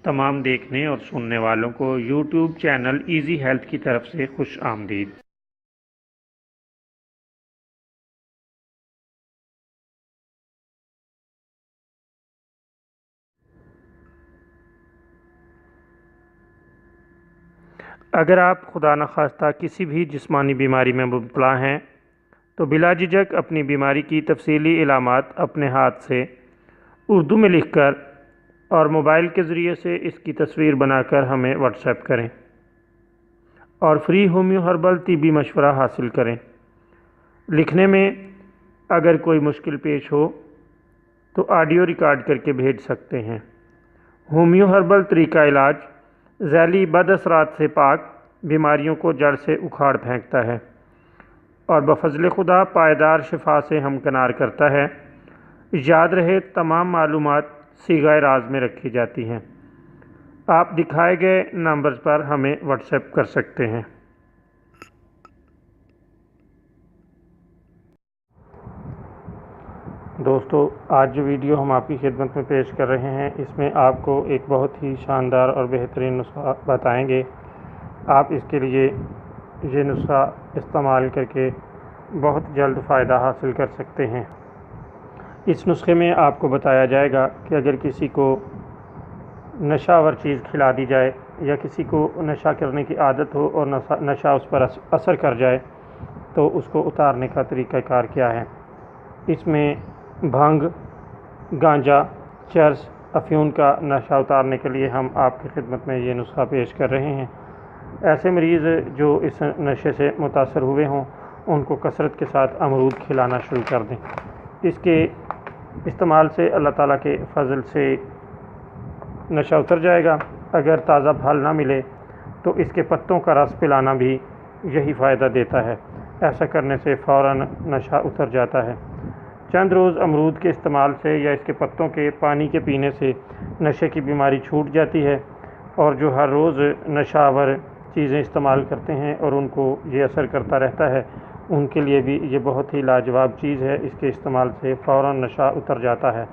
तमाम देखने और सुनने वालों को यूट्यूब चैनल इजी हेल्थ की तरफ से खुश आमदीद। अगर आप खुदा न खास्ता किसी भी जिस्मानी बीमारी में मुब्तला हैं तो बिला झिझक अपनी बीमारी की तफसीली इलामात अपने हाथ से उर्दू में लिखकर और मोबाइल के ज़रिए से इसकी तस्वीर बनाकर हमें व्हाट्सएप करें और फ्री होम्यो हर्बल तिब्बी मशवरा हासिल करें। लिखने में अगर कोई मुश्किल पेश हो तो ऑडियो रिकॉर्ड करके भेज सकते हैं। होम्यो हर्बल तरीका इलाज ज़ैली बदअसरात से पाक बीमारियों को जड़ से उखाड़ फेंकता है और बफज़ल खुदा पायदार शिफा से हमकनार करता है। याद रहे, तमाम मालूमात सीगा राज में रखी जाती हैं। आप दिखाए गए नंबर पर हमें व्हाट्सएप कर सकते हैं। दोस्तों, आज जो वीडियो हम आपकी खिदमत में पेश कर रहे हैं, इसमें आपको एक बहुत ही शानदार और बेहतरीन नुस्खा बताएंगे। आप इसके लिए ये नुस्खा इस्तेमाल करके बहुत जल्द फ़ायदा हासिल कर सकते हैं। इस नुस्खे में आपको बताया जाएगा कि अगर किसी को नशावर चीज़ खिला दी जाए या किसी को नशा करने की आदत हो और नशा उस पर असर कर जाए तो उसको उतारने का तरीक़ाकार क्या है। इसमें भांग, गांजा, चरस, अफ्यून का नशा उतारने के लिए हम आपकी खिदमत में ये नुस्खा पेश कर रहे हैं। ऐसे मरीज़ जो इस नशे से मुतासर हुए हों उनको कसरत के साथ अमरूद खिलाना शुरू कर दें। इसके इस्तेमाल से अल्लाह ताला के फ़ज़ल से नशा उतर जाएगा। अगर ताज़ा फल ना मिले तो इसके पत्तों का रस पिलाना भी यही फ़ायदा देता है। ऐसा करने से फ़ौरन नशा उतर जाता है। चंद रोज़ अमरूद के इस्तेमाल से या इसके पत्तों के पानी के पीने से नशे की बीमारी छूट जाती है और जो हर रोज़ नशावर चीज़ें इस्तेमाल करते हैं और उनको ये असर करता रहता है, उनके लिए भी ये बहुत ही लाजवाब चीज़ है। इसके इस्तेमाल से फ़ौरन नशा उतर जाता है।